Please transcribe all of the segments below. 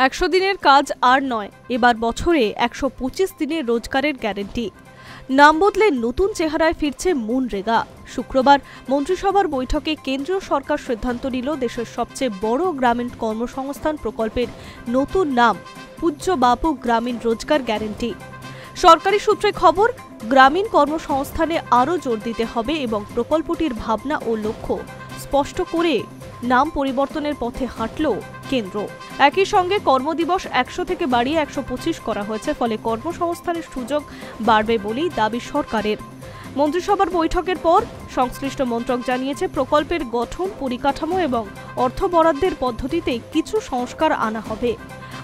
100 দিনের কাজ আর নয়, এবার বছরে 125 দিনের রোজগারের গ্যারান্টি। নাম বদলে নতুন চেহারায় ফিরছে মনরেগা। শুক্রবার মন্ত্রিসভার বৈঠকে কেন্দ্রীয় সরকার সিদ্ধান্ত নিল দেশের সবচেয়ে বড় গ্রামীণ কর্মসংস্থান প্রকল্পের নতুন নাম পূজ্য বাপু গ্রামীণ রোজগার গ্যারান্টি। সরকারি সূত্রে খবর, গ্রামীণ কর্মসংস্থানে আরও জোর দিতে হবে এবং প্রকল্পটির ভাবনা ও লক্ষ্য স্পষ্ট করে নাম পরিবর্তনের পথে হাঁটল কেন্দ্র। একই সঙ্গে কর্মদিবস 100 থেকে বাড়িয়ে 125 করা হয়েছে, ফলে কর্মসংস্থানের সুযোগ বাড়বে বলেই দাবি সরকারের। মন্ত্রিসভার বৈঠকের পর সংশ্লিষ্ট মন্ত্রক জানিয়েছে, প্রকল্পের গঠন, পরিকাঠামো এবং অর্থ বরাদ্দের পদ্ধতিতে কিছু সংস্কার আনা হবে।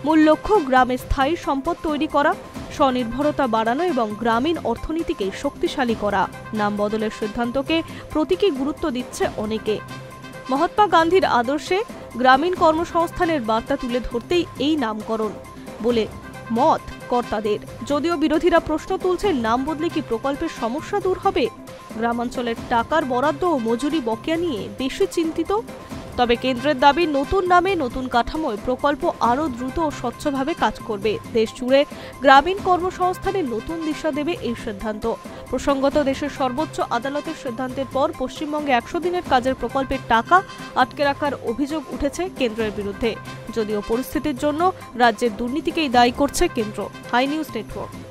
মূল লক্ষ্য গ্রামে স্থায়ী সম্পদ তৈরি করা, স্বনির্ভরতা বাড়ানো এবং গ্রামীণ অর্থনীতিকে শক্তিশালী করা। নাম বদলের সিদ্ধান্তকে প্রতীকী গুরুত্ব দিচ্ছে অনেকে। মহাত্মা গান্ধীর আদর্শে গ্রামীণ কর্মসংস্থানের বার্তা তুলে ধরতেই এই নামকরণ বলে মত কর্তাদের। যদিও বিরোধীরা প্রশ্ন তুলছে, নাম বদলে কি প্রকল্পের সমস্যা দূর হবে? গ্রামাঞ্চলের টাকার বরাদ্দ ও মজুরি বকেয়া নিয়ে বেশি চিন্তিত। তবে কেন্দ্রের দাবি, নতুন নামে নতুন কাঠামোয় প্রকল্প আরও দ্রুত ও স্বচ্ছভাবে কাজ করবে। দেশ জুড়ে গ্রামীণ কর্মসংস্থানে নতুন দিশা দেবে এই সিদ্ধান্ত। প্রসঙ্গত, দেশের সর্বোচ্চ আদালতের সিদ্ধান্তের পর পশ্চিমবঙ্গে 100 দিনের কাজের প্রকল্পের টাকা আটকে রাখার অভিযোগ উঠেছে কেন্দ্রের বিরুদ্ধে। যদিও পরিস্থিতির জন্য রাজ্যের দুর্নীতিকেই দায়ী করছে কেন্দ্র। Hi news network.